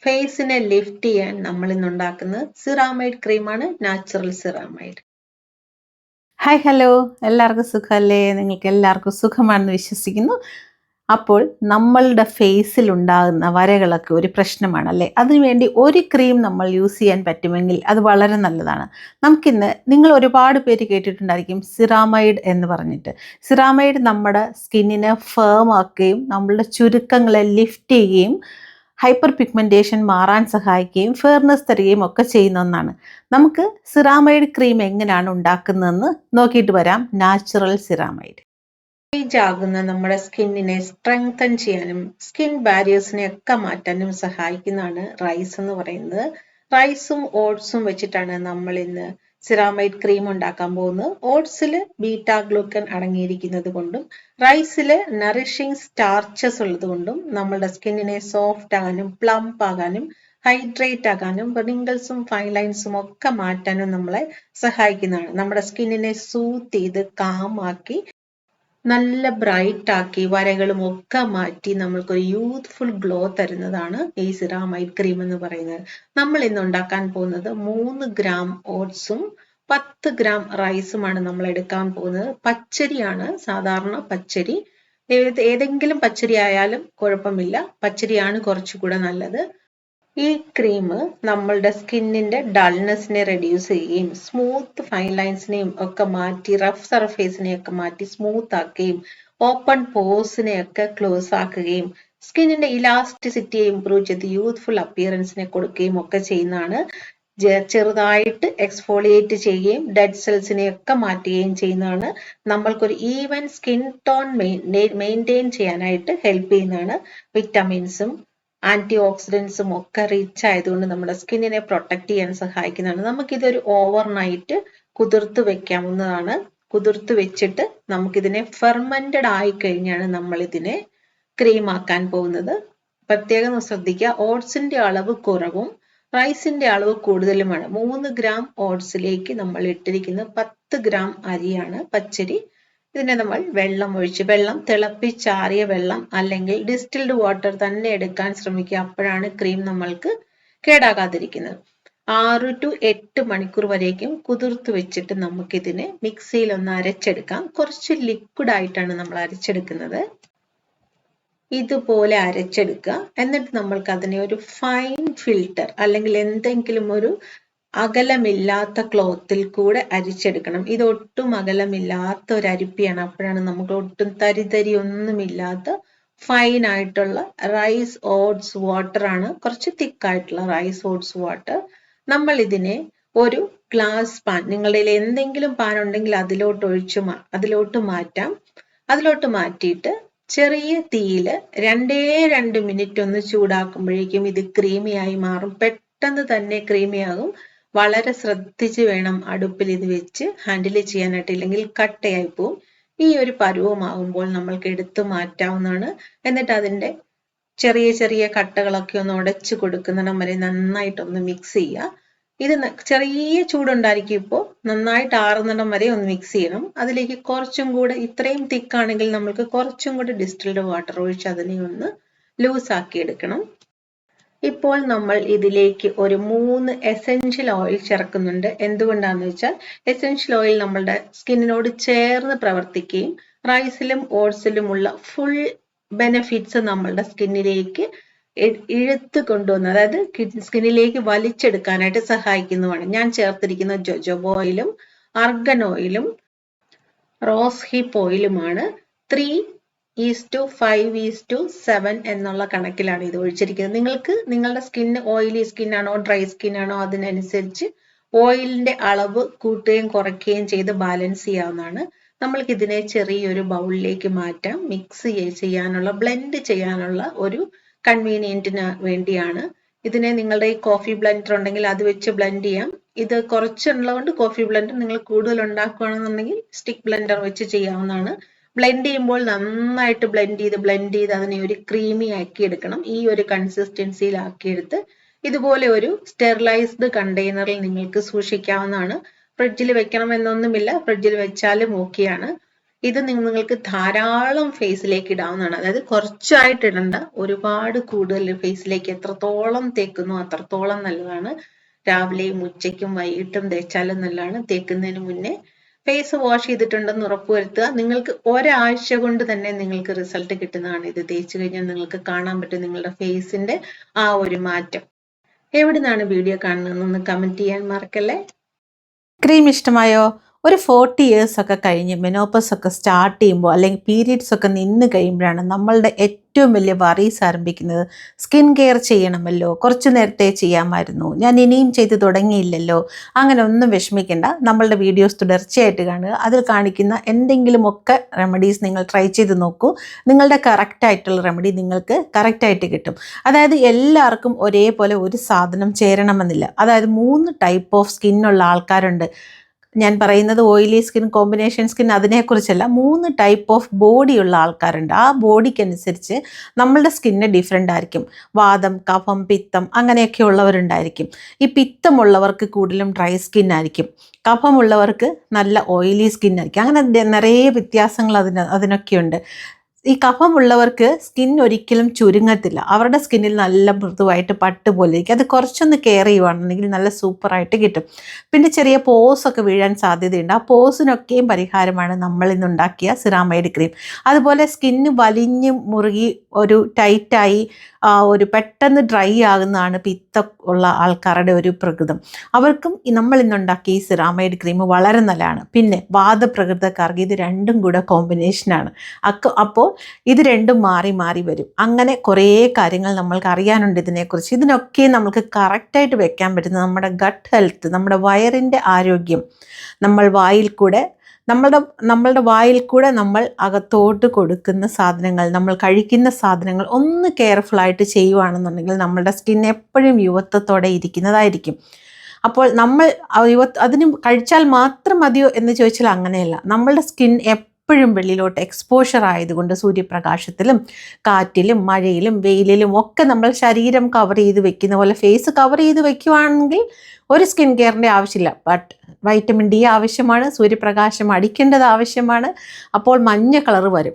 ഫേസിനെ lift ചെയ്യാൻ നമ്മൾ ഇന്ന് ഉണ്ടാക്കുന്നത് സിറാമൈഡ് ക്രീമാണ്, നാച്ചുറൽ സിറാമൈഡ്. ഹായ് ഹലോ, എല്ലാവർക്കും സുഖമല്ലേ? നിങ്ങൾക്ക് എല്ലാവർക്കും സുഖമാണെന്ന് വിശ്വസിക്കുന്നു. അപ്പോൾ നമ്മളുടെ ഫേസിൽ ഉണ്ടാകുന്ന വരകളൊക്കെ ഒരു പ്രശ്നമാണല്ലേ? അതിനുവേണ്ടി ഒരു ക്രീം നമ്മൾ യൂസ് ചെയ്യാൻ പറ്റുമെങ്കിൽ അത് വളരെ നല്ലതാണ്. നമുക്കിന്ന് നിങ്ങൾ ഒരുപാട് പേര് കേട്ടിട്ടുണ്ടായിരിക്കും സിറാമൈഡ് എന്ന് പറഞ്ഞിട്ട്. സിറാമൈഡ് നമ്മുടെ സ്കിന്നിനെ ഫേം ആക്കുകയും നമ്മളുടെ ചുരുക്കങ്ങളെ ലിഫ്റ്റ് ചെയ്യുകയും ഹൈപ്പർ പിഗ്മെൻറ്റേഷൻ മാറാൻ സഹായിക്കുകയും ഫെയർനെസ് തരികയും ഒക്കെ ചെയ്യുന്ന ഒന്നാണ്. നമുക്ക് സിറാമൈഡ് ക്രീം എങ്ങനെയാണ് ഉണ്ടാക്കുന്നതെന്ന് നോക്കിയിട്ട് വരാം. നാച്ചുറൽ സിറാമൈഡ് ഏജ് ആകുന്ന നമ്മുടെ സ്കിന്നിനെ സ്ട്രെങ്തൻ ചെയ്യാനും സ്കിൻ ബാരിയേഴ്സിനെ ഒക്കെ മാറ്റാനും സഹായിക്കുന്നതാണ് റൈസ് എന്ന് പറയുന്നത്. റൈസും ഓട്സും വെച്ചിട്ടാണ് നമ്മൾ ഇന്ന് സിറാമൈഡ് ക്രീം ഉണ്ടാക്കാൻ പോകുന്നത്. ഓട്സിൽ ബീറ്റാ ഗ്ലൂക്കൻ അടങ്ങിയിരിക്കുന്നത് കൊണ്ടും റൈസിൽ നറിഷിംഗ് സ്റ്റാർച്ചസ് ഉള്ളത് കൊണ്ടും നമ്മുടെ സ്കിന്നിനെ സോഫ്റ്റ് ആകാനും പ്ലംപ് ആകാനും ഹൈഡ്രേറ്റ് ആകാനും റിങ്കിൾസും ഫൈൻ ലൈൻസും ഒക്കെ മാറ്റാനും നമ്മളെ സഹായിക്കുന്നതാണ്. നമ്മുടെ സ്കിന്നിനെ സൂത്ത് ചെയ്ത് കാമാക്കി നല്ല ബ്രൈറ്റ് ആക്കി വരകളും ഒക്കെ മാറ്റി നമ്മൾക്കൊരു യൂത്ത്ഫുൾ ഗ്ലോ തരുന്നതാണ് ഈ സിറാമൈഡ് ക്രീം എന്ന് പറയുന്നത്. നമ്മൾ ഇന്ന് ഉണ്ടാക്കാൻ പോകുന്നത് 3 ഗ്രാം ഓട്സും 10 ഗ്രാം റൈസുമാണ് നമ്മൾ എടുക്കാൻ പോകുന്നത്. പച്ചരിയാണ്, സാധാരണ പച്ചരി. ഏതെങ്കിലും പച്ചരി ആയാലും കുഴപ്പമില്ല, പച്ചരിയാണ് കുറച്ചുകൂടെ നല്ലത്. ഈ ക്രീം നമ്മളുടെ സ്കിന്നിന്റെ ഡൾനെസ്സിനെ റെഡ്യൂസ് ചെയ്യുകയും സ്മൂത്ത് ഫൈൻ ലൈൻസിനെയും ഒക്കെ മാറ്റി റഫ് സർഫേസിനെയൊക്കെ മാറ്റി സ്മൂത്ത് ആക്കുകയും ഓപ്പൺ പോസിനെ ഒക്കെ ക്ലോസ് ആക്കുകയും സ്കിന്നിന്റെ ഇലാസ്റ്റിസിറ്റിയെ ഇംപ്രൂവ് ചെയ്ത് യൂത്ത്ഫുൾ അപ്പിയറൻസിനെ കൊടുക്കുകയും ഒക്കെ ചെയ്യുന്നതാണ്. ചെറുതായിട്ട് എക്സ്ഫോളിയേറ്റ് ചെയ്യുകയും ഡെഡ് സെൽസിനെ ഒക്കെ മാറ്റുകയും ചെയ്യുന്നതാണ്. നമ്മൾക്കൊരു ഈവൻ സ്കിൻ ടോൺ മെയിൻറ്റെയിൻ ചെയ്യാനായിട്ട് ഹെൽപ്പ് ചെയ്യുന്നതാണ്. വിറ്റമിൻസും ആന്റി ഓക്സിഡൻസും ഒക്കെ റിച്ച് ആയതുകൊണ്ട് നമ്മുടെ സ്കിന്നിനെ പ്രൊട്ടക്ട് ചെയ്യാൻ സഹായിക്കുന്നതാണ്. നമുക്കിതൊരു ഓവർനൈറ്റ് കുതിർത്ത് വെക്കാവുന്നതാണ്. കുതിർത്ത് വെച്ചിട്ട് നമുക്കിതിനെ ഫെർമെന്റഡ് ആയി കഴിഞ്ഞാണ് നമ്മൾ ഇതിനെ ക്രീം ആക്കാൻ പോകുന്നത്. പ്രത്യേകം ശ്രദ്ധിക്കുക, ഓട്സിന്റെ അളവ് കുറവും റൈസിന്റെ അളവ് കൂടുതലുമാണ്. 3 ഗ്രാം ഓട്സിലേക്ക് നമ്മൾ ഇട്ടിരിക്കുന്ന 10 ഗ്രാം അരിയാണ്, പച്ചരി. ഇതിനെ നമ്മൾ വെള്ളം ഒഴിച്ച്, വെള്ളം തിളപ്പിച്ചാറിയ വെള്ളം അല്ലെങ്കിൽ ഡിസ്റ്റിൽഡ് വാട്ടർ തന്നെ എടുക്കാൻ ശ്രമിക്കുക. അപ്പോഴാണ് ക്രീം നമ്മൾക്ക് കേടാകാതിരിക്കുന്നത്. 6 to 8 മണിക്കൂർ വരേക്കും കുതിർത്ത് വെച്ചിട്ട് നമുക്കിതിനെ മിക്സിയിൽ ഒന്ന് അരച്ചെടുക്കാം. കുറച്ച് ലിക്വിഡ് ആയിട്ടാണ് നമ്മൾ അരച്ചെടുക്കുന്നത്. ഇതുപോലെ അരച്ചെടുക്കുക. എന്നിട്ട് നമ്മൾക്ക് അതിനെ ഒരു ഫൈൻ ഫിൽറ്റർ അല്ലെങ്കിൽ എന്തെങ്കിലും ഒരു അകലമില്ലാത്ത ക്ലോത്തിൽ കൂടെ അരിച്ചെടുക്കണം. ഇത് ഒട്ടും അകലമില്ലാത്ത ഒരു അരിപ്പിയാണ്. അപ്പോഴാണ് നമുക്ക് ഒട്ടും തരി ഒന്നുമില്ലാത്ത ഫൈൻ ആയിട്ടുള്ള റൈസ് ഓട്സ് വാട്ടർ ആണ്, കുറച്ച് തിക്കായിട്ടുള്ള റൈസ് ഓട്സ് വാട്ടർ. നമ്മൾ ഇതിനെ ഒരു ഗ്ലാസ് പാൻ, നിങ്ങളുടെ എന്തെങ്കിലും പാൻ ഉണ്ടെങ്കിൽ അതിലോട്ട് മാറ്റാം. അതിലോട്ട് മാറ്റിയിട്ട് ചെറിയ തീയിൽ 2 മിനിറ്റ് ഒന്ന് ചൂടാക്കുമ്പോഴേക്കും ഇത് ക്രീമിയായി മാറും. പെട്ടെന്ന് തന്നെ ക്രീമിയാകും. വളരെ ശ്രദ്ധിച്ച് വേണം അടുപ്പിൽ ഇത് വെച്ച് ഹാൻഡിൽ ചെയ്യാനായിട്ട്, ഇല്ലെങ്കിൽ കട്ടയായി പോവും. ഈ ഒരു പരുവമാകുമ്പോൾ നമ്മൾക്ക് എടുത്തു മാറ്റാവുന്നതാണ്. എന്നിട്ട് അതിൻ്റെ ചെറിയ കട്ടകളൊക്കെ ഒന്ന് ഉടച്ചു കൊടുക്കുന്നിടം വരെ നന്നായിട്ടൊന്ന് മിക്സ് ചെയ്യുക. ഇത് ചെറിയ ചൂടുണ്ടായിരിക്കും. ഇപ്പോൾ നന്നായിട്ട് ആറുന്നിടം വരെ ഒന്ന് മിക്സ് ചെയ്യണം. അതിലേക്ക് കുറച്ചും കൂടെ, ഇത്രയും തിക്കാണെങ്കിൽ നമ്മൾക്ക് കുറച്ചും കൂടെ ഡിസ്റ്റിൽഡ് വാട്ടർ ഒഴിച്ച് അതിനെ ഒന്ന് ലൂസ് ആക്കി എടുക്കണം. ഇപ്പോൾ നമ്മൾ ഇതിലേക്ക് ഒരു 3 എസെൻഷ്യൽ ഓയിൽ ചേർക്കുന്നുണ്ട്. എന്തുകൊണ്ടാന്ന് വെച്ചാൽ എസെൻഷ്യൽ ഓയിൽ നമ്മളുടെ സ്കിന്നിനോട് ചേർന്ന് പ്രവർത്തിക്കുകയും റൈസിലും ഓട്സിലുമുള്ള ഫുൾ ബെനിഫിറ്റ്സ് നമ്മളുടെ സ്കിന്നിലേക്ക് ഇഴുത്ത് കൊണ്ടുവന്ന്, അതായത് സ്കിന്നിലേക്ക് വലിച്ചെടുക്കാനായിട്ട് സഹായിക്കുന്നതാണ്. ഞാൻ ചേർത്തിരിക്കുന്ന ജോജോബ ഓയിലും അർഗൻ ഓയിലും റോസ് ഹിപ്പ് ഓയിലുമാണ്. 3:5:7 എന്നുള്ള കണക്കിലാണ് ഇത് ഒഴിച്ചിരിക്കുന്നത്. നിങ്ങൾക്ക് നിങ്ങളുടെ സ്കിൻ ഓയിലി സ്കിൻ ആണോ ഡ്രൈ സ്കിൻ ആണോ അതിനനുസരിച്ച് ഓയിലിന്റെ അളവ് കൂട്ടുകയും കുറയ്ക്കുകയും ചെയ്ത് ബാലൻസ് ചെയ്യാവുന്നതാണ്. നമ്മൾക്ക് ഇതിനെ ചെറിയൊരു ബൗളിലേക്ക് മാറ്റാം. മിക്സ് ചെയ്യാനുള്ള, ബ്ലെൻഡ് ചെയ്യാനുള്ള ഒരു കൺവീനിയന്റിന് വേണ്ടിയാണ്. ഇതിനെ നിങ്ങളുടെ ഈ കോഫി ബ്ലെൻഡർ ഉണ്ടെങ്കിൽ അത് വെച്ച് ബ്ലെൻഡ് ചെയ്യാം. ഇത് കുറച്ചുള്ളതുകൊണ്ട് കോഫി ബ്ലെൻഡർ, നിങ്ങൾ കൂടുതൽ ഉണ്ടാക്കുകയാണെന്നുണ്ടെങ്കിൽ സ്റ്റിക്ക് ബ്ലെൻഡർ വെച്ച് ചെയ്യാവുന്നതാണ്. ബ്ലെൻഡ് ചെയ്യുമ്പോൾ നന്നായിട്ട് ബ്ലെൻഡ് ചെയ്ത് അതിനെ ഒരു ക്രീമി ആക്കി എടുക്കണം. ഈ ഒരു കൺസിസ്റ്റൻസിയിൽ ആക്കിയെടുത്ത് ഇതുപോലെ ഒരു സ്റ്റെറിലൈസ്ഡ് കണ്ടെയ്നറിൽ നിങ്ങൾക്ക് സൂക്ഷിക്കാവുന്നതാണ്. ഫ്രിഡ്ജിൽ വെക്കണം എന്നൊന്നുമില്ല, ഫ്രിഡ്ജിൽ വെച്ചാലും ഓക്കെയാണ്. ഇത് നിങ്ങൾക്ക് ധാരാളം ഫേസിലേക്ക് ഇടാവുന്നതാണ്. അതായത് കുറച്ചായിട്ട് ഇടണ്ട, ഒരുപാട് കൂടുതൽ ഫേസിലേക്ക് എത്രത്തോളം തേക്കുന്നു അത്രത്തോളം നല്ലതാണ്. രാവിലെയും ഉച്ചയ്ക്കും വൈകിട്ടും തേച്ചാലും നല്ലതാണ്. തേക്കുന്നതിന് മുന്നേ ഫേസ് വാഷ് ചെയ്തിട്ടുണ്ടെന്ന് ഉറപ്പുവരുത്തുക. നിങ്ങൾക്ക് ഒരാഴ്ച കൊണ്ട് തന്നെ നിങ്ങൾക്ക് റിസൾട്ട് കിട്ടുന്നതാണ്. ഇത് തേച്ചു കഴിഞ്ഞാൽ നിങ്ങൾക്ക് കാണാൻ പറ്റും നിങ്ങളുടെ ഫേസിന്റെ ആ ഒരു മാറ്റം. എവിടെ നിന്നാണ് വീഡിയോ കാണുന്നതെന്നൊന്ന് കമന്റ് ചെയ്യാൻ മറക്കല്ലേ. ക്രീം ഇഷ്ടമായോ? ഒരു 40 years ഒക്കെ കഴിഞ്ഞ് മെനോപ്പസ് ഒക്കെ സ്റ്റാർട്ട് ചെയ്യുമ്പോൾ അല്ലെങ്കിൽ പീരീഡ്സ് ഒക്കെ നിന്ന് കഴിയുമ്പോഴാണ് നമ്മളുടെ ഏറ്റവും വലിയ വറീസ് ആരംഭിക്കുന്നത്. സ്കിൻ കെയർ ചെയ്യണമല്ലോ, കുറച്ച് നേരത്തെ ചെയ്യാമായിരുന്നു, ഞാൻ ഇനിയും ചെയ്ത് തുടങ്ങിയില്ലല്ലോ. അങ്ങനെ ഒന്നും വിഷമിക്കേണ്ട. നമ്മളുടെ വീഡിയോസ് തുടർച്ചയായിട്ട് കാണുക. അതിൽ കാണിക്കുന്ന എന്തെങ്കിലുമൊക്കെ റെമഡീസ് നിങ്ങൾ ട്രൈ ചെയ്ത് നോക്കൂ. നിങ്ങളുടെ കറക്റ്റായിട്ടുള്ള റെമഡി നിങ്ങൾക്ക് കറക്റ്റായിട്ട് കിട്ടും. അതായത് എല്ലാവർക്കും ഒരേപോലെ ഒരു സാധനം ചേരണമെന്നില്ല. അതായത് 3 ടൈപ്പ് ഓഫ് സ്കിന്നുള്ള ആൾക്കാരുണ്ട്. ഞാൻ പറയുന്നത് ഓയിലി സ്കിൻ, കോമ്പിനേഷൻ സ്കിൻ അതിനെക്കുറിച്ചല്ല. 3 ടൈപ്പ് ഓഫ് ബോഡിയുള്ള ആൾക്കാരുണ്ട്. ആ ബോഡിക്കനുസരിച്ച് നമ്മളുടെ സ്കിന്ന് ഡിഫറെൻ്റ് ആയിരിക്കും. വാദം, കഫം, പിത്തം അങ്ങനെയൊക്കെ ഉള്ളവരുണ്ടായിരിക്കും. ഈ പിത്തമുള്ളവർക്ക് കൂടുതലും ഡ്രൈ സ്കിൻ ആയിരിക്കും. കഫമുള്ളവർക്ക് നല്ല ഓയിലി സ്കിൻ ആയിരിക്കും. അങ്ങനെ നിറയെ വ്യത്യാസങ്ങൾ അതിനൊക്കെയുണ്ട്. ഈ കഫമുള്ളവർക്ക് സ്കിൻ ഒരിക്കലും ചുരുങ്ങത്തില്ല. അവരുടെ സ്കിന്നിൽ നല്ല മൃദുവായിട്ട് പട്ട് പോലെ ഇരിക്കും. അത് കുറച്ചൊന്ന് കെയർ ചെയ്യുവാണെന്നുണ്ടെങ്കിൽ നല്ല സൂപ്പറായിട്ട് കിട്ടും. പിന്നെ ചെറിയ പോസൊക്കെ വീഴാൻ സാധ്യതയുണ്ട്. ആ പോസിനൊക്കെയും പരിഹാരമാണ് നമ്മൾ ഇന്നുണ്ടാക്കിയ സിറാമൈഡ് ക്രീം. അതുപോലെ സ്കിന്ന് വലിഞ്ഞ് മുറുകി ഒരു ടൈറ്റായി ഒരു പെട്ടെന്ന് ഡ്രൈ ആകുന്നതാണ് പിത്തം ഉള്ള ആൾക്കാരുടെ ഒരു പ്രകൃതം. അവർക്കും നമ്മൾ ഇന്നുണ്ടാക്കിയ ഈ സിറാമൈഡ് ക്രീം വളരെ നല്ലതാണ്. പിന്നെ വാദപ്രകൃതക്കാർക്ക് ഇത് രണ്ടും കൂടെ കോമ്പിനേഷനാണ്. അപ്പോൾ ഇത് രണ്ടും മാറി മാറി വരും. അങ്ങനെ കുറേ കാര്യങ്ങൾ നമ്മൾക്ക് അറിയാനുണ്ട് ഇതിനെക്കുറിച്ച്. ഇതിനൊക്കെ നമുക്ക് കറക്റ്റായിട്ട് വെക്കാൻ പറ്റുന്നത് നമ്മുടെ ഗട്ട് ഹെൽത്ത്, നമ്മുടെ വയറിൻ്റെ ആരോഗ്യം, നമ്മൾ വായിൽ കൂടെ നമ്മളുടെ വായിൽ കൂടെ നമ്മൾ അകത്തോട്ട് കൊടുക്കുന്ന സാധനങ്ങൾ, നമ്മൾ കഴിക്കുന്ന സാധനങ്ങൾ ഒന്ന് കെയർഫുള്ളായിട്ട് ചെയ്യുവാണെന്നുണ്ടെങ്കിൽ നമ്മളുടെ സ്കിൻ എപ്പോഴും യുവത്വത്തോടെ ഇരിക്കുന്നതായിരിക്കും. അപ്പോൾ നമ്മൾ അതിന് കഴിച്ചാൽ മാത്രം മതിയോ എന്ന് ചോദിച്ചാൽ അങ്ങനെയല്ല. നമ്മളുടെ സ്കിൻ എപ്പോഴും വെളിയിലോട്ട് എക്സ്പോഷർ ആയതുകൊണ്ട് സൂര്യപ്രകാശത്തിലും കാറ്റിലും മഴയിലും വെയിലിലും ഒക്കെ നമ്മൾ ശരീരം കവർ ചെയ്ത് വെക്കുന്ന പോലെ ഫേസ് കവർ ചെയ്ത് വെക്കുവാണെങ്കിൽ ഒരു സ്കിൻ കെയറിൻ്റെ ആവശ്യമില്ല. ബട്ട് വൈറ്റമിൻ ഡി ആവശ്യമാണ്, സൂര്യപ്രകാശം അടിക്കേണ്ടത് ആവശ്യമാണ്. അപ്പോൾ മഞ്ഞ കളർ വരും.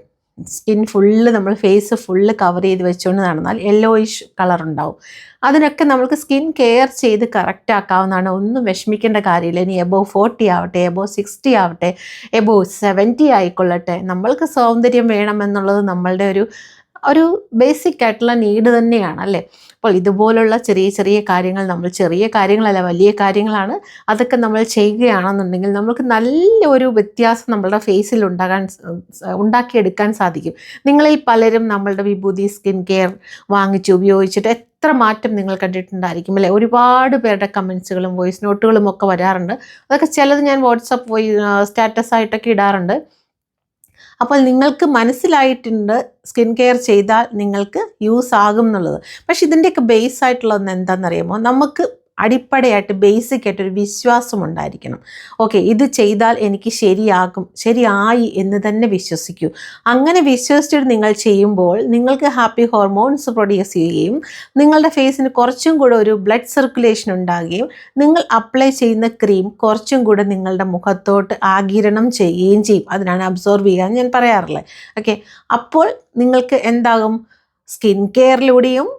സ്കിൻ ഫുള്ള് നമ്മൾ ഫേസ് ഫുള്ള് കവർ ചെയ്ത് വെച്ചുകൊണ്ട് നടന്നാൽ യെല്ലോയിഷ് കളർ ഉണ്ടാവും. അതിനൊക്കെ നമുക്ക് സ്കിൻ കെയർ ചെയ്ത് കറക്റ്റ് ആക്കാവുന്നതാണ്. ഒന്നും വിഷമിക്കേണ്ട കാര്യമില്ല. ഇനി എബോവ് 40 ആവട്ടെ, എബോവ് 60 ആവട്ടെ, എബോവ് 70 ആയിക്കൊള്ളട്ടെ, നമ്മൾക്ക് സൗന്ദര്യം വേണമെന്നുള്ളത് നമ്മളുടെ ഒരു ബേസിക് ആയിട്ടുള്ള നീഡ് തന്നെയാണ് അല്ലേ. അപ്പോൾ ഇതുപോലുള്ള ചെറിയ ചെറിയ കാര്യങ്ങൾ, നമ്മൾ ചെറിയ കാര്യങ്ങളല്ല വലിയ കാര്യങ്ങളാണ്, അതൊക്കെ നമ്മൾ ചെയ്യുകയാണെന്നുണ്ടെങ്കിൽ നമുക്ക് നല്ലൊരു വ്യത്യാസം നമ്മളുടെ ഫേസിൽ ഉണ്ടാക്കിയെടുക്കാൻ സാധിക്കും. നിങ്ങളിൽ പലരും നമ്മളുടെ വിഭൂതി സ്കിൻ കെയർ വാങ്ങിച്ച് ഉപയോഗിച്ചിട്ട് എത്ര മാറ്റം നിങ്ങൾ കണ്ടിട്ടുണ്ടായിരിക്കും അല്ലേ. ഒരുപാട് പേരുടെ കമൻസുകളും വോയിസ് നോട്ടുകളും ഒക്കെ വരാറുണ്ട്. അതൊക്കെ ചിലത് ഞാൻ വാട്സപ്പ് സ്റ്റാറ്റസ് ആയിട്ടൊക്കെ ഇടാറുണ്ട്. അപ്പോൾ നിങ്ങൾക്ക് മനസ്സിലായിട്ടുണ്ട് സ്കിൻ കെയർ ചെയ്താൽ നിങ്ങൾക്ക് യൂസ് ആകും എന്നുള്ളത്. പക്ഷെ ഇതിൻ്റെയൊക്കെ ബേസ് ആയിട്ടുള്ളതെന്ന് എന്താണെന്നറിയാമോ? നമുക്ക് അടിപ്പടയായിട്ട് ബേസിക് ആയിട്ടൊരു വിശ്വാസം ഉണ്ടായിരിക്കണം. ഓക്കെ, ഇത് ചെയ്താൽ എനിക്ക് ശരിയായി എന്ന് തന്നെ വിശ്വസിക്കൂ. അങ്ങനെ വിശ്വസിച്ചിട്ട് നിങ്ങൾ ചെയ്യുമ്പോൾ നിങ്ങൾക്ക് ഹാപ്പി ഹോർമോൺസ് പ്രൊഡ്യൂസ് ചെയ്യുകയും നിങ്ങളുടെ ഫേസിന് കുറച്ചും കൂടെ ഒരു ബ്ലഡ് സർക്കുലേഷൻ ഉണ്ടാകുകയും നിങ്ങൾ അപ്ലൈ ചെയ്യുന്ന ക്രീം കുറച്ചും കൂടെ നിങ്ങളുടെ മുഖത്തോട്ട് ആഗിരണം ചെയ്യുകയും ചെയ്യും. അതിനാണ് അബ്സോർവ് ചെയ്യാൻ ഞാൻ പറയാറുള്ളത്. ഓക്കെ, അപ്പോൾ നിങ്ങൾക്ക് എന്താകും? സ്കിൻ കെയറിലൂടെയും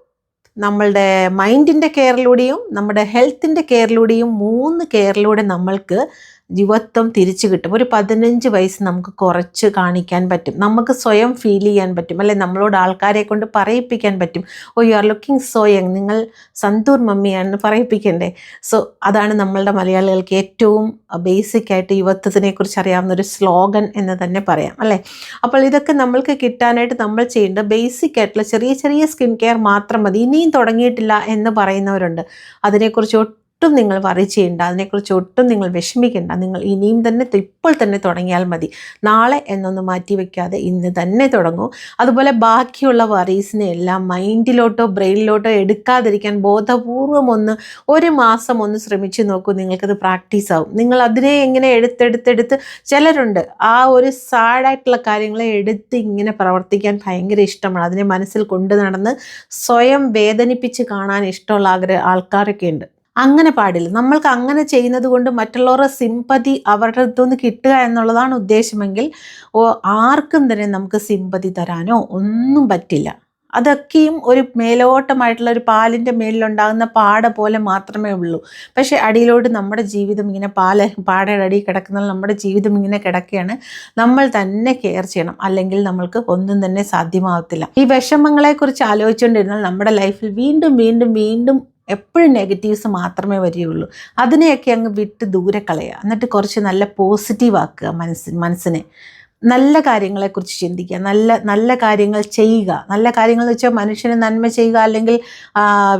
നമ്മളുടെ മൈൻഡിൻ്റെ കെയറിലൂടെയും നമ്മുടെ ഹെൽത്തിൻ്റെ കെയറിലൂടെയും 3 കെയറിലൂടെ നമ്മൾക്ക് യുവത്വം തിരിച്ചു കിട്ടും. ഒരു 15 വയസ്സ് നമുക്ക് കുറച്ച് കാണിക്കാൻ പറ്റും. നമുക്ക് സ്വയം ഫീൽ ചെയ്യാൻ പറ്റും അല്ലെ. നമ്മളോട് ആൾക്കാരെ കൊണ്ട് പറയിപ്പിക്കാൻ പറ്റും, oh you are looking so young, നിങ്ങൾ സന്തൂർ മമ്മിയാണെന്ന് പറയിപ്പിക്കണ്ടേ. സോ അതാണ് നമ്മളുടെ മലയാളികൾക്ക് ഏറ്റവും ബേസിക് ആയിട്ട് യുവത്വത്തിനെ കുറിച്ച് അറിയാവുന്ന ഒരു സ്ലോഗൻ എന്ന് തന്നെ പറയാം അല്ലേ. അപ്പോൾ ഇതൊക്കെ നമ്മൾക്ക് കിട്ടാനായിട്ട് നമ്മൾ ചെയ്യേണ്ട ബേസിക് ആയിട്ടുള്ള ചെറിയ ചെറിയ സ്കിൻ കെയർ മാത്രം മതി. ഇനിയും തുടങ്ങിയിട്ടില്ല എന്ന് പറയുന്നവരുണ്ട്. അതിനെക്കുറിച്ച് ഒട്ടും നിങ്ങൾ വറി ചെയ്യേണ്ട, അതിനെക്കുറിച്ച് ഒട്ടും നിങ്ങൾ വിഷമിക്കേണ്ട. നിങ്ങൾ ഇനിയും തന്നെ ഇപ്പോൾ തന്നെ തുടങ്ങിയാൽ മതി. നാളെ എന്നൊന്ന് മാറ്റി വയ്ക്കാതെ ഇന്ന് തന്നെ തുടങ്ങൂ. അതുപോലെ ബാക്കിയുള്ള വറീസിനെ എല്ലാം മൈൻഡിലോട്ടോ ബ്രെയിനിലോട്ടോ എടുക്കാതിരിക്കാൻ ബോധപൂർവം ഒരു മാസം ശ്രമിച്ചു നോക്കൂ. നിങ്ങൾക്കത് പ്രാക്ടീസ് ആവും. നിങ്ങൾ അതിനെ എങ്ങനെ എടുത്തെടുത്ത് ചിലരുണ്ട് ആ ഒരു സാഡായിട്ടുള്ള കാര്യങ്ങളെ എടുത്ത് ഇങ്ങനെ പ്രവർത്തിക്കാൻ ഭയങ്കര ഇഷ്ടമാണ്. അതിനെ മനസ്സിൽ കൊണ്ടു നടന്ന് സ്വയം വേദനിപ്പിച്ച് കാണാൻ ഇഷ്ടമുള്ള ആൾക്കാരൊക്കെ ഉണ്ട്. അങ്ങനെ പാടില്ല. നമ്മൾക്ക് അങ്ങനെ ചെയ്യുന്നത് കൊണ്ട് മറ്റുള്ളവരുടെ സിമ്പതി അവരുടെ അടുത്തുനിന്ന് കിട്ടുക എന്നുള്ളതാണ് ഉദ്ദേശമെങ്കിൽ ആർക്കും തന്നെ നമുക്ക് സിമ്പതി തരാനോ ഒന്നും പറ്റില്ല. അതൊക്കെയും ഒരു മേലോട്ടമായിട്ടുള്ള ഒരു പാലിൻ്റെ മേലിലുണ്ടാകുന്ന പാട പോലെ മാത്രമേ ഉള്ളൂ. പക്ഷേ അടിയിലോട്ട് നമ്മുടെ ജീവിതം ഇങ്ങനെ പാടയുടെ അടിയിൽ കിടക്കുന്നത് നമ്മുടെ ജീവിതം ഇങ്ങനെ കിടക്കുകയാണ്. നമ്മൾ തന്നെ കെയർ ചെയ്യണം, അല്ലെങ്കിൽ നമ്മൾക്ക് ഒന്നും തന്നെ സാധ്യമാകത്തില്ല. ഈ വിഷമങ്ങളെക്കുറിച്ച് ആലോചിച്ചുകൊണ്ടിരുന്നാൽ നമ്മുടെ ലൈഫിൽ വീണ്ടും വീണ്ടും വീണ്ടും എപ്പോഴും നെഗറ്റീവ്സ് മാത്രമേ വരികയുള്ളൂ. അതിനെയൊക്കെ അങ്ങ് വിട്ട് ദൂരെ കളയുക. എന്നിട്ട് കുറച്ച് നല്ല പോസിറ്റീവ് ആക്കുക മനസ്സിനെ. നല്ല കാര്യങ്ങളെക്കുറിച്ച് ചിന്തിക്കുക, നല്ല നല്ല കാര്യങ്ങൾ ചെയ്യുക. നല്ല കാര്യങ്ങൾ എന്ന് വെച്ചാൽ മനുഷ്യന് നന്മ ചെയ്യുക, അല്ലെങ്കിൽ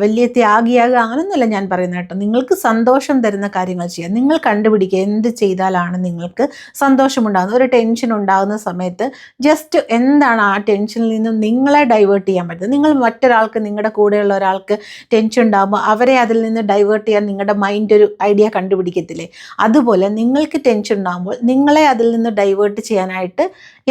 വലിയ ത്യാഗിയാകുക, അങ്ങനെയൊന്നുമല്ല ഞാൻ പറയുന്നത് കേട്ടോ. നിങ്ങൾക്ക് സന്തോഷം തരുന്ന കാര്യങ്ങൾ ചെയ്യുക. നിങ്ങൾ കണ്ടുപിടിക്കുക എന്ത് ചെയ്താലാണ് നിങ്ങൾക്ക് സന്തോഷമുണ്ടാകുന്നത്. ഒരു ടെൻഷൻ ഉണ്ടാകുന്ന സമയത്ത് ജസ്റ്റ് എന്താണ് ആ ടെൻഷനിൽ നിന്നും നിങ്ങളെ ഡൈവേർട്ട് ചെയ്യാൻ പറ്റുന്നത്. നിങ്ങൾ മറ്റൊരാൾക്ക്, നിങ്ങളുടെ കൂടെയുള്ള ഒരാൾക്ക് ടെൻഷൻ ഉണ്ടാകുമ്പോൾ അവരെ അതിൽ നിന്ന് ഡൈവേർട്ട് ചെയ്യാൻ നിങ്ങളുടെ മൈൻഡ് ഒരു ഐഡിയ കണ്ടുപിടിക്കത്തില്ലേ? അതുപോലെ നിങ്ങൾക്ക് ടെൻഷൻ ഉണ്ടാകുമ്പോൾ നിങ്ങളെ അതിൽ നിന്ന് ഡൈവേർട്ട് ചെയ്യാനായിട്ട്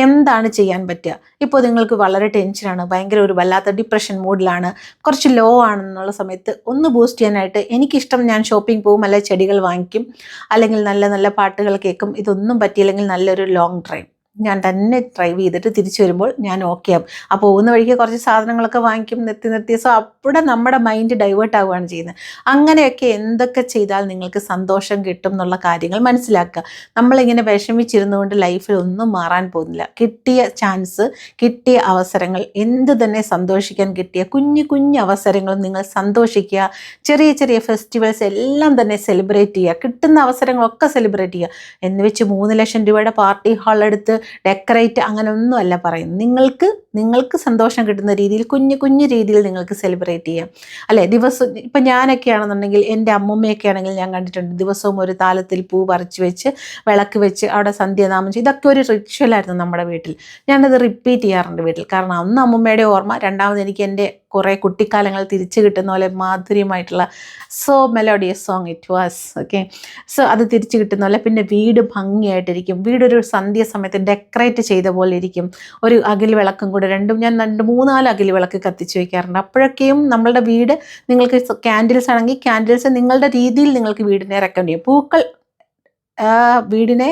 എന്താണ് ചെയ്യാൻ പറ്റുക? ഇപ്പോൾ നിങ്ങൾക്ക് വളരെ ടെൻഷനാണ്, ഭയങ്കര ഒരു വല്ലാത്ത ഡിപ്രഷൻ മൂഡിലാണ്, കുറച്ച് ലോ ആണെന്നുള്ള സമയത്ത് ഒന്ന് ബൂസ്റ്റ് ചെയ്യാനായിട്ട് എനിക്കിഷ്ടം, ഞാൻ ഷോപ്പിംഗ് പോകും, അല്ലെങ്കിൽ ചെടികൾ വാങ്ങിക്കും, അല്ലെങ്കിൽ നല്ല നല്ല പാട്ടുകൾ കേൾക്കും. ഇതൊന്നും പറ്റിയില്ലെങ്കിൽ നല്ലൊരു ലോങ് ഡ്രൈവ് ഞാൻ തന്നെ ഡ്രൈവ് ചെയ്തിട്ട് തിരിച്ചു വരുമ്പോൾ ഞാൻ ഓക്കെ ആവും. ആ പോകുന്ന വഴിക്ക് കുറച്ച് സാധനങ്ങളൊക്കെ വാങ്ങിക്കും, നിർത്തി. സോ അവിടെ നമ്മുടെ മൈൻഡ് ഡൈവേർട്ട് ആവുകയാണ് ചെയ്യുന്നത്. അങ്ങനെയൊക്കെ എന്തൊക്കെ ചെയ്താൽ നിങ്ങൾക്ക് സന്തോഷം കിട്ടും എന്നുള്ള കാര്യങ്ങൾ മനസ്സിലാക്കുക. നമ്മളിങ്ങനെ വിഷമിച്ചിരുന്നുകൊണ്ട് ലൈഫിൽ ഒന്നും മാറാൻ പോകുന്നില്ല. കിട്ടിയ ചാൻസ്, കിട്ടിയ അവസരങ്ങൾ, എന്ത് തന്നെ സന്തോഷിക്കാൻ കിട്ടിയ കുഞ്ഞു കുഞ്ഞു അവസരങ്ങളും നിങ്ങൾ സന്തോഷിക്കുക. ചെറിയ ചെറിയ ഫെസ്റ്റിവൽസ് എല്ലാം തന്നെ സെലിബ്രേറ്റ് ചെയ്യുക. കിട്ടുന്ന അവസരങ്ങളൊക്കെ സെലിബ്രേറ്റ് ചെയ്യുക. എന്ന് വെച്ച് 3 ലക്ഷം രൂപയുടെ പാർട്ടി ഹാൾ എടുത്ത് ഡെക്കറേറ്റ് അങ്ങനെ ഒന്നുമല്ല പറയുന്നത്. നിങ്ങൾക്ക് സന്തോഷം കിട്ടുന്ന രീതിയിൽ കുഞ്ഞു കുഞ്ഞു രീതിയിൽ നിങ്ങൾക്ക് സെലിബ്രേറ്റ് ചെയ്യാം, അല്ലേ? ദിവസം ഇപ്പം ഞാനൊക്കെ ആണെന്നുണ്ടെങ്കിൽ, എൻ്റെ അമ്മൂമ്മയൊക്കെ ആണെങ്കിൽ ഞാൻ കണ്ടിട്ടുണ്ട്, ദിവസവും ഒരു താലത്തിൽ പൂ പറിച്ച് വെച്ച് വിളക്ക് വെച്ച് അവിടെ സന്ധ്യാനാമം ചെയ്യും. ഇതൊക്കെ ഒരു റിച്വലായിരുന്നു നമ്മുടെ വീട്ടിൽ. ഞാനത് റിപ്പീറ്റ് ചെയ്യാറുണ്ട് വീട്ടിൽ. കാരണം അന്ന് അമ്മൂമ്മയുടെ ഓർമ്മ, രണ്ടാമത് എനിക്ക് എൻ്റെ കുറേ കുട്ടിക്കാലങ്ങൾ തിരിച്ചു കിട്ടുന്ന പോലെ മാധുര്യമായിട്ടുള്ള so melodious song it was. Okay, so അത് തിരിച്ചു കിട്ടുന്ന പോലെ. പിന്നെ വീട് ഭംഗിയായിട്ടിരിക്കും. വീടൊരു സന്ധ്യ സമയത്ത് ഡെക്കറേറ്റ് ചെയ്ത പോലെ ഇരിക്കും. ഒരു അകിൽ വിളക്കും കൂടെ ഞാൻ 2-3-4 അകിൽ വിളക്ക് കത്തിച്ച് വയ്ക്കാറുണ്ട്. അപ്പോഴൊക്കെയും നമ്മളുടെ വീട്, നിങ്ങൾക്ക് ക്യാൻഡിൽസ് ആണെങ്കിൽ ക്യാൻഡിൽസ് നിങ്ങളുടെ രീതിയിൽ നിങ്ങൾക്ക് വീടിനെ റെക്കമെൻഡ് ചെയ്യും. പൂക്കൾ വീടിനെ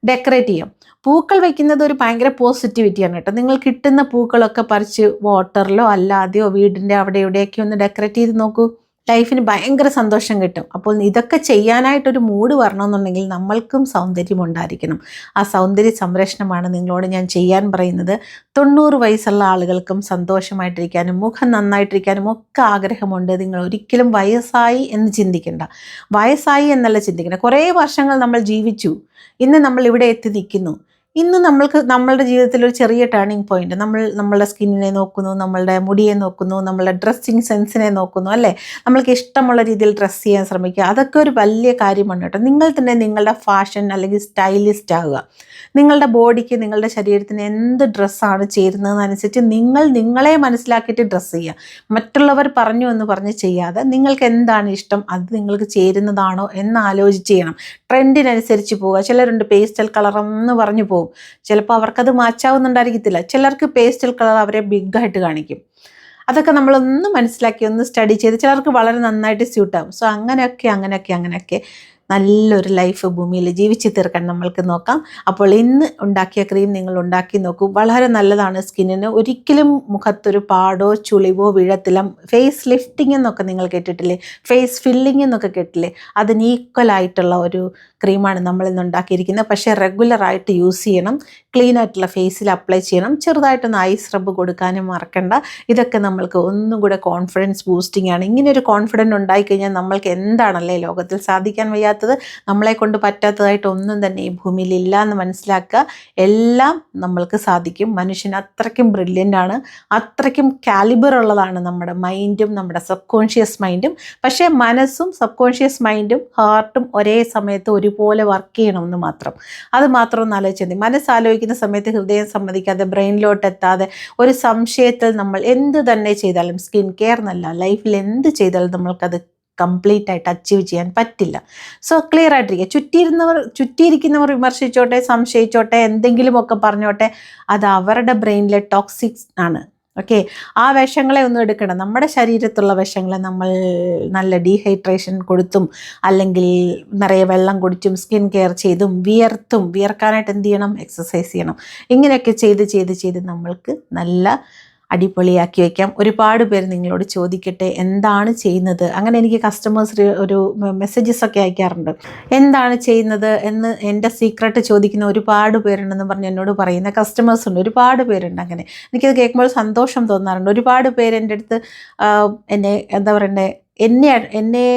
ഡെക്കറേറ്റ് ചെയ്യും. പൂക്കൾ വയ്ക്കുന്നത് ഒരു ഭയങ്കര പോസിറ്റിവിറ്റിയാണ് കേട്ടോ. നിങ്ങൾ കിട്ടുന്ന പൂക്കളൊക്കെ പറിച്ച് വാട്ടറിലോ അല്ലാതെയോ വീടിൻ്റെ അവിടെ ഇവിടെയൊക്കെ ഒന്ന് ഡെക്കറേറ്റ് ചെയ്ത് നോക്കൂ. ലൈഫിന് ഭയങ്കര സന്തോഷം കിട്ടും. അപ്പോൾ ഇതൊക്കെ ചെയ്യാനായിട്ടൊരു മൂഡ് വരണമെന്നുണ്ടെങ്കിൽ നമ്മൾക്കും സൗന്ദര്യം ഉണ്ടായിരിക്കണം. ആ സൗന്ദര്യ സംരക്ഷണമാണ് നിങ്ങളോട് ഞാൻ ചെയ്യാൻ പറയുന്നത്. 90 വയസ്സുള്ള ആളുകൾക്കും സന്തോഷമായിട്ടിരിക്കാനും മുഖം നന്നായിട്ടിരിക്കാനും ഒക്കെ ആഗ്രഹമുണ്ട്. നിങ്ങൾ ഒരിക്കലും വയസ്സായി എന്ന് ചിന്തിക്കേണ്ട. വയസ്സായി എന്നല്ല ചിന്തിക്കേണ്ട. കുറേ വർഷങ്ങൾ നമ്മൾ ജീവിച്ചു, ഇന്ന് നമ്മൾ ഇവിടെ എത്തി നിൽക്കുന്നു. ഇന്ന് നമ്മളുടെ ജീവിതത്തിൽ ഒരു ചെറിയ ടേണിംഗ് പോയിന്റ്. നമ്മളുടെ സ്കിന്നിനെ നോക്കുന്നു, നമ്മളുടെ മുടിയെ നോക്കുന്നു, നമ്മളുടെ ഡ്രസ്സിങ് സെൻസിനെ നോക്കുന്നു, അല്ലേ? നമ്മൾക്ക് ഇഷ്ടമുള്ള രീതിയിൽ ഡ്രസ്സ് ചെയ്യാൻ ശ്രമിക്കുക. അതൊക്കെ ഒരു വലിയ കാര്യമാണ് കേട്ടോ. നിങ്ങൾ തന്നെ നിങ്ങളുടെ ഫാഷൻ അല്ലെങ്കിൽ സ്റ്റൈലിസ്റ്റ് ആകുക. നിങ്ങളുടെ ബോഡിക്ക്, നിങ്ങളുടെ ശരീരത്തിന് എന്ത് ഡ്രസ്സാണ് ചേരുന്നതെന്നനുസരിച്ച് നിങ്ങളെ മനസ്സിലാക്കിയിട്ട് ഡ്രസ്സ് ചെയ്യുക. മറ്റുള്ളവർ പറഞ്ഞു എന്ന് പറഞ്ഞ് ചെയ്യാതെ നിങ്ങൾക്ക് എന്താണ് ഇഷ്ടം, അത് നിങ്ങൾക്ക് ചേരുന്നതാണോ എന്ന് ആലോചിച്ച് ചെയ്യണം. ട്രെൻഡിനനുസരിച്ച് പോവുക. ചിലരുണ്ട് പേസ്റ്റൽ കളറെന്ന് പറഞ്ഞു പോകും. ചിലപ്പോൾ അവർക്കത് മാച്ചാവുന്നുണ്ടായിരിക്കത്തില്ല. ചിലർക്ക് പേസ്റ്റൽ കളർ അവരെ ബിഗ്ഗായിട്ട് കാണിക്കും. അതൊക്കെ നമ്മളൊന്ന് മനസ്സിലാക്കി ഒന്ന് സ്റ്റഡി ചെയ്ത് ചിലർക്ക് വളരെ നന്നായിട്ട് സ്യൂട്ടാകും. സോ അങ്ങനെയൊക്കെ നല്ലൊരു ലൈഫ് ഭൂമിയിൽ ജീവിച്ച് തീർക്കാൻ നമ്മൾക്ക് നോക്കാം. അപ്പോൾ ഇന്ന് ഉണ്ടാക്കിയ ക്രീം നിങ്ങൾ ഉണ്ടാക്കി നോക്കൂ. വളരെ നല്ലതാണ് സ്കിന്നിന്. ഒരിക്കലും മുഖത്തൊരു പാടോ ചുളിവോ വീഴത്തില്ല. ഫേസ് ലിഫ്റ്റിംഗ് എന്നൊക്കെ നിങ്ങൾ കേട്ടിട്ടില്ലേ? ഫേസ് ഫില്ലിംഗ് എന്നൊക്കെ കേട്ടില്ലേ? അതിന് ഈക്വലായിട്ടുള്ള ഒരു ക്രീമാണ് നമ്മളിന്ന് ഉണ്ടാക്കിയിരിക്കുന്നത്. പക്ഷേ റെഗുലറായിട്ട് യൂസ് ചെയ്യണം. ക്ലീൻ ആയിട്ടുള്ള ഫേസിൽ അപ്ലൈ ചെയ്യണം. ചെറുതായിട്ടൊന്ന് ഐസ് റബ്ബ് കൊടുക്കാനും മറക്കണ്ട. ഇതൊക്കെ നമ്മൾക്ക് ഒന്നും കൂടെ കോൺഫിഡൻസ് ബൂസ്റ്റിംഗ് ആണ്. ഇങ്ങനെ ഒരു കോൺഫിഡൻസ് ഉണ്ടായിക്കഴിഞ്ഞാൽ നമ്മൾക്ക് എന്താണല്ലേ ലോകത്തിൽ സാധിക്കാൻ വയ്യാത്തത്, നമ്മളെ കൊണ്ട് പറ്റാത്തതായിട്ട് ഒന്നും തന്നെ ഈ ഭൂമിയിൽ ഇല്ല എന്ന് മനസ്സിലാക്കുക. എല്ലാം നമ്മൾക്ക് സാധിക്കും. മനുഷ്യൻ അത്രയ്ക്കും ബ്രില്യൻ്റ് ആണ്, അത്രയ്ക്കും കാലിബർ ഉള്ളതാണ് നമ്മുടെ മൈൻഡും നമ്മുടെ സബ് കോൺഷ്യസ് മൈൻഡും. പക്ഷേ മനസ്സും സബ് കോൺഷ്യസ് മൈൻഡും ഹാർട്ടും ഒരേ സമയത്ത് ഒരുപോലെ വർക്ക് ചെയ്യണമെന്ന് മാത്രം. അത് മാത്രം ഒന്ന് ആലോചിച്ചാൽ മതി. മനസ്സാലോചിക്കുന്ന സമയത്ത് ഹൃദയം സമ്മതിക്കാതെ, ബ്രെയിനിലോട്ട് എത്താതെ, ഒരു സംശയത്തിൽ നമ്മൾ എന്ത് തന്നെ ചെയ്താലും, സ്കിൻ കെയർ എന്നല്ല, ലൈഫിൽ എന്ത് ചെയ്താലും നമ്മൾക്കത് കംപ്ലീറ്റ് ആയിട്ട് അച്ചീവ് ചെയ്യാൻ പറ്റില്ല. സോ ക്ലിയർ ആയിട്ടിരിക്കുക. ചുറ്റിയിരിക്കുന്നവർ വിമർശിച്ചോട്ടെ, സംശയിച്ചോട്ടെ, എന്തെങ്കിലുമൊക്കെ പറഞ്ഞോട്ടെ, അത് അവരുടെ ബ്രെയിനിലെ ടോക്സിക്സ് ആണ്. ഓക്കെ, ആ വിഷങ്ങളെ ഒന്നും എടുക്കണം. നമ്മുടെ ശരീരത്തുള്ള വിഷങ്ങളെ നമ്മൾ നല്ല ഡീഹൈഡ്രേഷൻ കൊടുത്തും അല്ലെങ്കിൽ നിറയെ വെള്ളം കുടിച്ചും സ്കിൻ കെയർ ചെയ്തും വിയർക്കാനായിട്ട് എന്ത് ചെയ്യണം? എക്സസൈസ് ചെയ്യണം. ഇങ്ങനെയൊക്കെ ചെയ്ത് നമ്മൾക്ക് നല്ല അടിപൊളിയാക്കി വയ്ക്കാം. ഒരുപാട് പേര് നിങ്ങളോട് ചോദിക്കട്ടെ എന്താണ് ചെയ്യുന്നത്, അങ്ങനെ എനിക്ക് കസ്റ്റമേഴ്സ് ഒരു മെസ്സേജസ് ഒക്കെ അയക്കാറുണ്ട്. എന്താണ് ചെയ്യുന്നത് എന്ന് എൻ്റെ സീക്രട്ട് ചോദിക്കുന്ന ഒരുപാട് പേരുണ്ടെന്ന് പറഞ്ഞ് എന്നോട് പറയുന്ന കസ്റ്റമേഴ്സ് ഉണ്ട്, ഒരുപാട് പേരുണ്ട്. അങ്ങനെ എനിക്കത് കേൾക്കുമ്പോൾ സന്തോഷം തോന്നാറുണ്ട്. ഒരുപാട് പേര് എൻ്റെ അടുത്ത് എന്നെ എന്താ പറയണ്ടേ, എന്നെ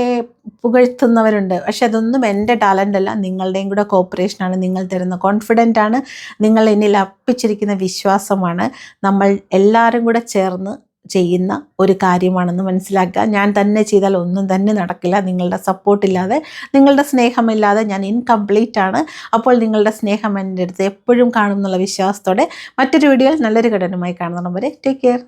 പുകഴ്ത്തുന്നവരുണ്ട്. പക്ഷെ അതൊന്നും എൻ്റെ ടാലൻ്റ് അല്ല, നിങ്ങളുടെയും കൂടെ കോപ്പറേഷനാണ്, നിങ്ങൾ തരുന്ന കോൺഫിഡൻ്റ് ആണ്, നിങ്ങൾ എന്നിൽ അർപ്പിച്ചിരിക്കുന്ന വിശ്വാസമാണ്. നമ്മൾ എല്ലാവരും കൂടെ ചേർന്ന് ചെയ്യുന്ന ഒരു കാര്യമാണെന്ന് മനസ്സിലാക്കുക. ഞാൻ തന്നെ ചെയ്താൽ ഒന്നും തന്നെ നടക്കില്ല. നിങ്ങളുടെ സപ്പോർട്ടില്ലാതെ, നിങ്ങളുടെ സ്നേഹമില്ലാതെ ഞാൻ ഇൻകംപ്ലീറ്റ് ആണ്. അപ്പോൾ നിങ്ങളുടെ സ്നേഹം എൻ്റെ അടുത്ത് എപ്പോഴും കാണും എന്നുള്ള വിശ്വാസത്തോടെ മറ്റൊരു വീഡിയോയിൽ നല്ലൊരു ഘടനയുമായി കാണുന്നവരെ ടേക്ക് കെയർ.